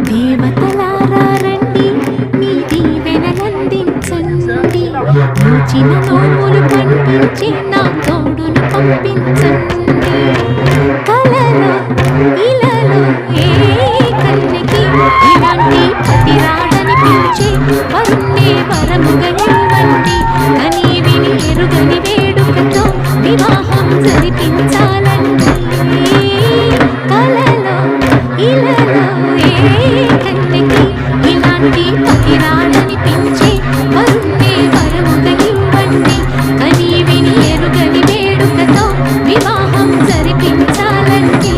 దేవతలారా రండి మీ దీవెనలందించండి నోచిన నోములు పండించి నా తోడును పంపించండి కలలో ఇలలో ఏ కన్నెకి ఇలాంటి పతిరాడని పిలిచే వరుణ్ణే వరముగా ఇవ్వండి కని విని ఎరుగని వేడుకతో వివాహం జరిపించాలండి కలలో ఇలలో ఏ కన్నెకి ఇలాంటి పతిరాడని పిలిచే వరుణ్ణే వరముగా ఇవ్వండి కని విని ఎరుగని వేడుకతో వివాహం జరిపించాలండి